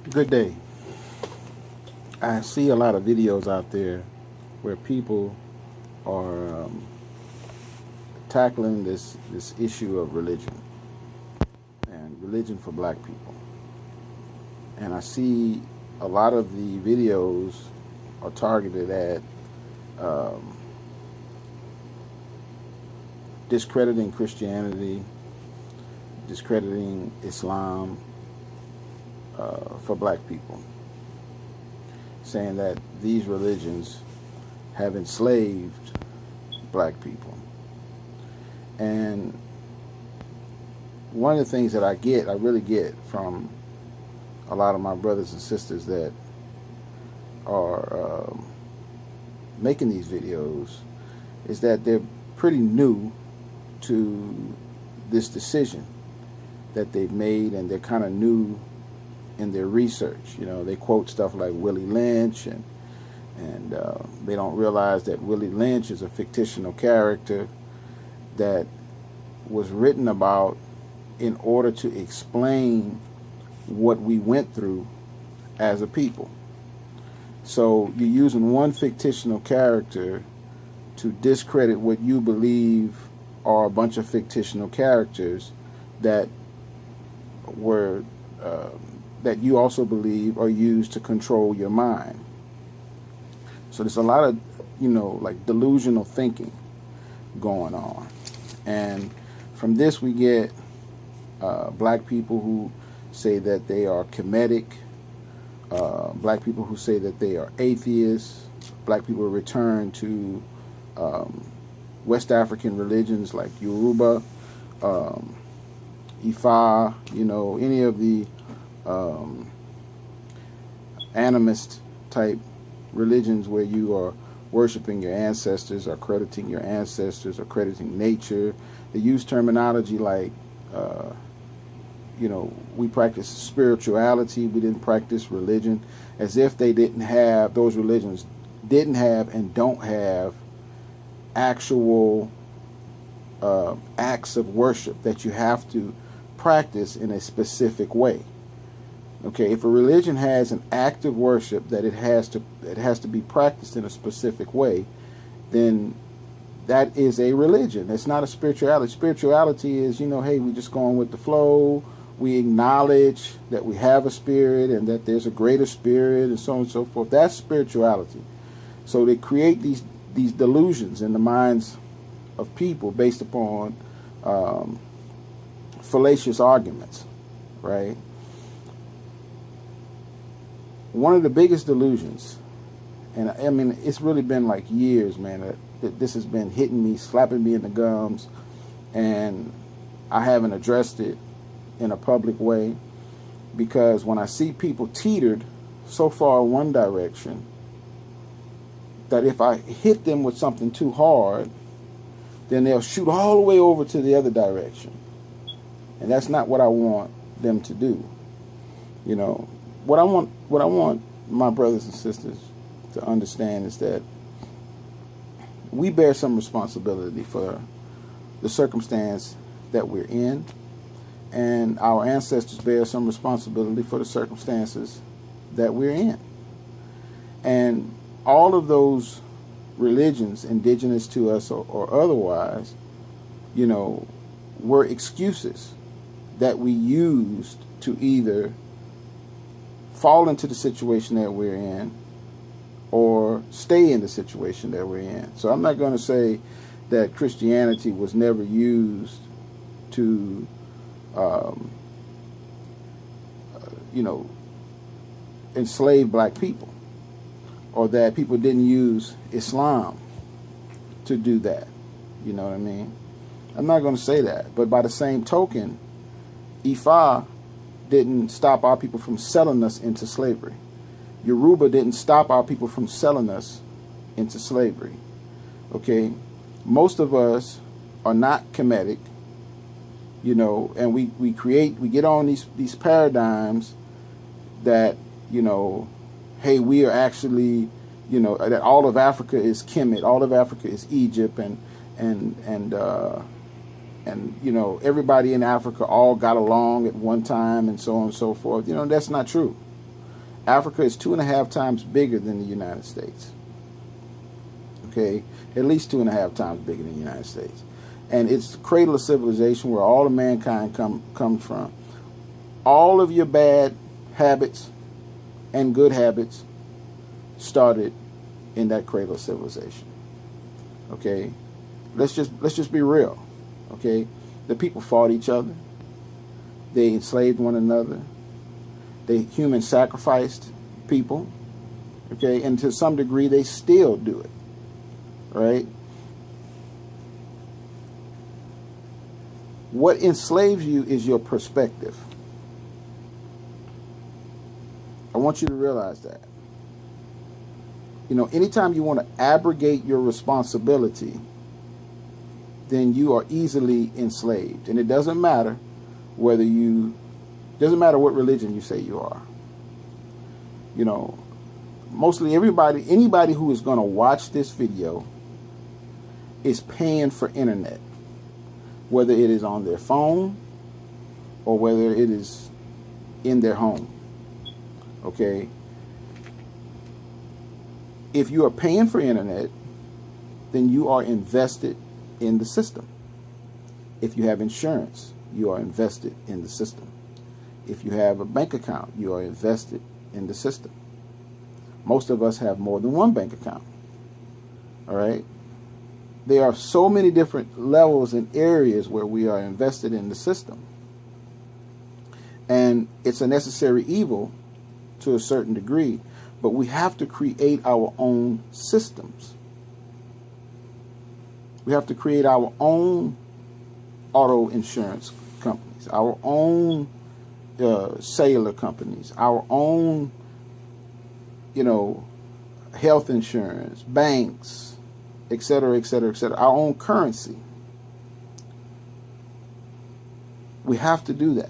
Good day. I see a lot of videos out there where people are tackling this issue of religion and religion for black people. And I see a lot of the videos are targeted at um, discrediting Christianity, discrediting Islam for black people, saying that these religions have enslaved black people. And one of the things that I really get from a lot of my brothers and sisters that are making these videos is that they're pretty new to this decision that they've made, and they're kind of new in their research. You know, they quote stuff like Willie Lynch, and they don't realize that Willie Lynch is a fictional character that was written about in order to explain what we went through as a people. So you're using one fictional character to discredit what you believe are a bunch of fictional characters that were that you also believe are used to control your mind. So there's a lot of, like delusional thinking going on. And from this we get black people who say that they are Kemetic, black people who say that they are atheists, black people return to West African religions like Yoruba, Ifa, any of the animist type religions where you are worshiping your ancestors or crediting your ancestors or crediting nature. They use terminology like, we practice spirituality, we didn't practice religion, as if they didn't have, those religions didn't have and don't have actual acts of worship that you have to practice in a specific way. Okay, if a religion has an act of worship that it has to be practiced in a specific way, then that is a religion. It's not a spirituality. Spirituality is, hey, we're just going with the flow. We acknowledge that we have a spirit and that there's a greater spirit and so on and so forth. That's spirituality. So they create these delusions in the minds of people based upon fallacious arguments, right? One of the biggest delusions, and I mean, it's really been like years, man, that this has been hitting me, slapping me in the gums, and I haven't addressed it in a public way, because when I see people teetered so far in one direction that if I hit them with something too hard, then they'll shoot all the way over to the other direction. And that's not what I want them to do. What I want my brothers and sisters to understand is that we bear some responsibility for the circumstance that we're in, and our ancestors bear some responsibility for the circumstances that we're in. And all of those religions, indigenous to us or otherwise, were excuses that we used to either fall into the situation that we're in or stay in the situation that we're in. So I'm not going to say that Christianity was never used to, enslave black people, or that people didn't use Islam to do that. You know what I mean? I'm not going to say that. But by the same token, Ifa didn't stop our people from selling us into slavery. Yoruba didn't stop our people from selling us into slavery. Okay? Most of us are not Kemetic, and we get on these paradigms that, hey, we are actually, that all of Africa is Kemet, all of Africa is Egypt, and everybody in Africa all got along at one time and so on and so forth. That's not true. Africa is 2.5 times bigger than the United States. Okay, at least 2.5 times bigger than the United States. And it's the cradle of civilization where all of mankind comes from. All of your bad habits and good habits started in that cradle of civilization. Okay, let's just be real. Okay, the people fought each other. They enslaved one another. They human sacrificed people. Okay, and to some degree they still do it. Right? What enslaves you is your perspective. I want you to realize that. You know, anytime you want to abrogate your responsibility, then you are easily enslaved. And it doesn't matter what religion you say you are. You know, mostly anybody who is going to watch this video is paying for internet, whether it is on their phone or whether it is in their home. Okay? If you are paying for internet, then you are invested in the system. If you have insurance, you are invested in the system. If you have a bank account, you are invested in the system. Most of us have more than one bank account. All right? There are so many different levels and areas where we are invested in the system. And it's a necessary evil to a certain degree, but we have to create our own systems. We have to create our own auto insurance companies, our own cellular companies, our own, health insurance, banks, et cetera, et cetera, et cetera, our own currency. We have to do that.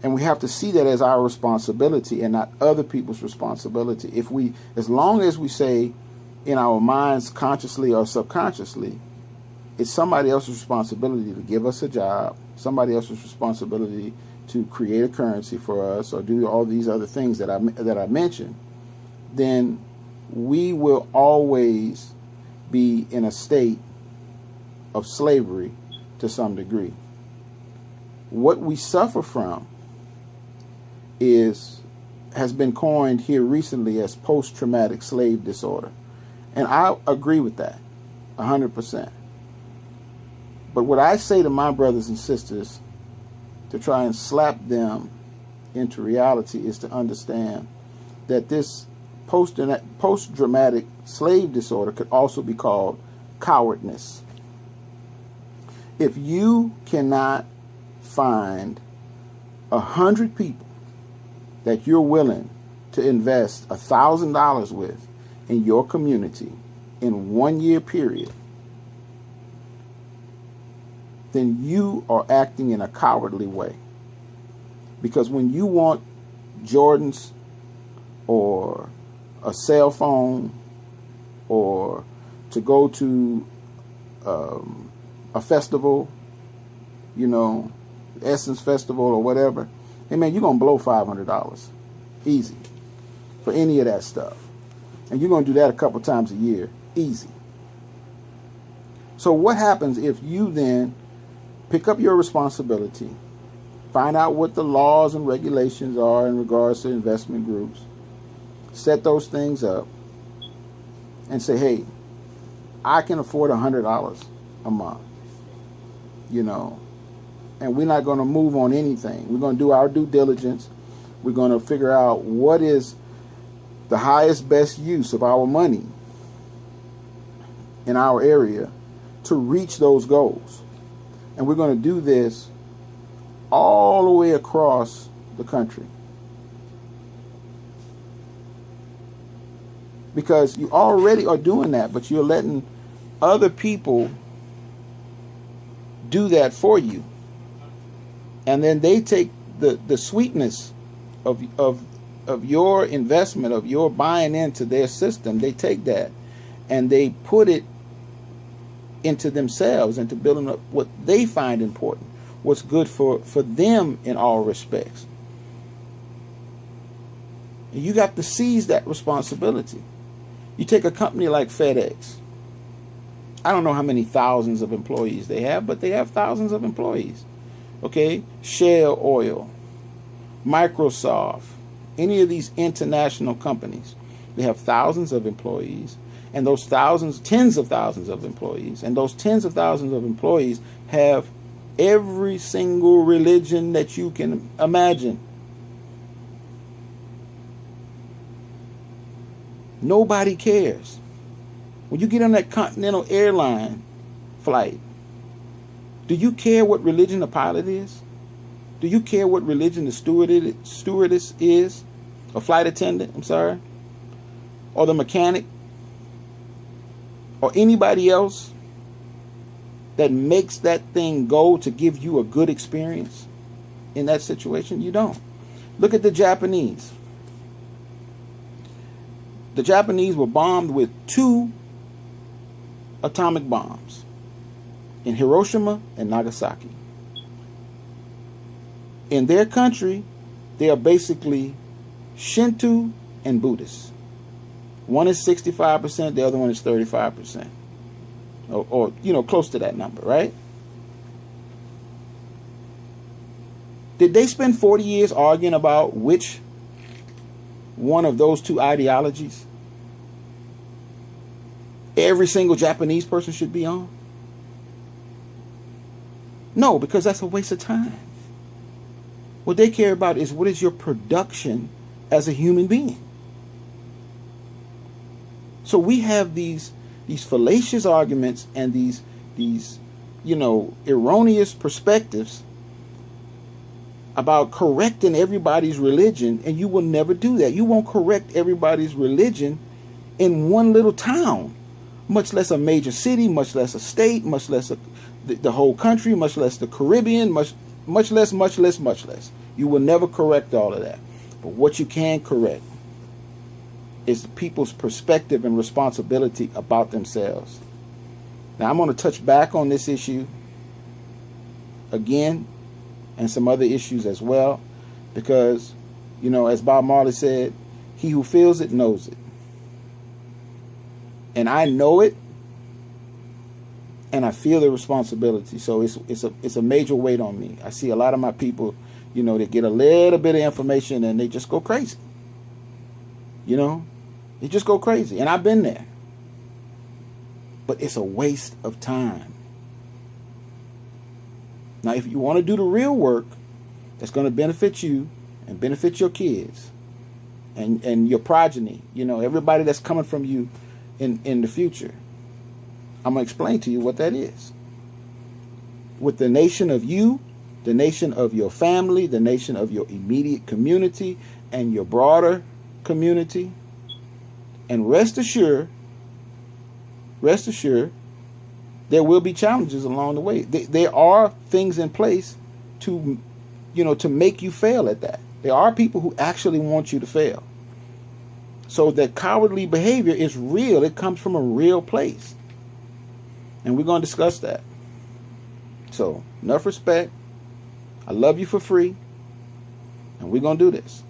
And we have to see that as our responsibility and not other people's responsibility. As long as we say in our minds, consciously or subconsciously, it's somebody else's responsibility to give us a job, somebody else's responsibility to create a currency for us or do all these other things that I mentioned, then we will always be in a state of slavery to some degree. What we suffer from has been coined here recently as post-traumatic slave disorder. And I agree with that 100%. But what I say to my brothers and sisters to try and slap them into reality is to understand that this post-traumatic slave disorder could also be called cowardness. If you cannot find 100 people that you're willing to invest $1,000 with in your community in 1 year period, then you are acting in a cowardly way. Because when you want Jordans or a cell phone or to go to a festival, Essence Festival or whatever, hey man, you're going to blow $500 easy for any of that stuff. And you're going to do that a couple times a year, easy. So what happens if you then pick up your responsibility, find out what the laws and regulations are in regards to investment groups, set those things up, and say, hey, I can afford $100 a month, and we're not going to move on anything. We're going to do our due diligence. We're going to figure out what is the highest, best use of our money in our area to reach those goals. And we're going to do this all the way across the country. Because you already are doing that, but you're letting other people do that for you. And then they take the sweetness of your investment, of your buying into their system. They take that and they put it into themselves, into building up what they find important, what's good for them in all respects. And you got to seize that responsibility. You take a company like FedEx. I don't know how many thousands of employees they have, but they have thousands of employees. Okay? Shell Oil, Microsoft, any of these international companies, they have thousands of employees, and those thousands, tens of thousands of employees, and those tens of thousands of employees have every single religion that you can imagine. Nobody cares. When you get on that Continental Airline flight, do you care what religion the pilot is? Do you care what religion the stewardess is? A flight attendant, I'm sorry? Or the mechanic? Or anybody else that makes that thing go to give you a good experience in that situation? You don't. Look at the Japanese. The Japanese were bombed with 2 atomic bombs in Hiroshima and Nagasaki. In their country, they are basically Shinto and Buddhist. One is 65%, the other one is 35%. Or close to that number, right? Did they spend 40 years arguing about which one of those 2 ideologies every single Japanese person should be on? No, because that's a waste of time. What they care about is what is your production as a human being. So we have these fallacious arguments and these erroneous perspectives about correcting everybody's religion, and you will never do that. You won't correct everybody's religion in one little town, much less a major city, much less a state, much less the whole country, much less the Caribbean, much less. You will never correct all of that. But what you can correct is people's perspective and responsibility about themselves. Now, I'm going to touch back on this issue again and some other issues as well, because, as Bob Marley said, he who feels it knows it. And I know it, and I feel the responsibility. So it's a major weight on me. I see a lot of my people, they get a little bit of information and they just go crazy. They just go crazy. And I've been there. But it's a waste of time. Now, if you want to do the real work that's going to benefit you and benefit your kids and your progeny, everybody that's coming from you in the future, I'm going to explain to you what that is. With the nation of you, the nation of your family, the nation of your immediate community, and your broader community. And rest assured, there will be challenges along the way. There are things in place to make you fail at that. There are people who actually want you to fail. So that cowardly behavior is real. It comes from a real place. And we're going to discuss that. So, enough respect. I love you for free. And we're going to do this.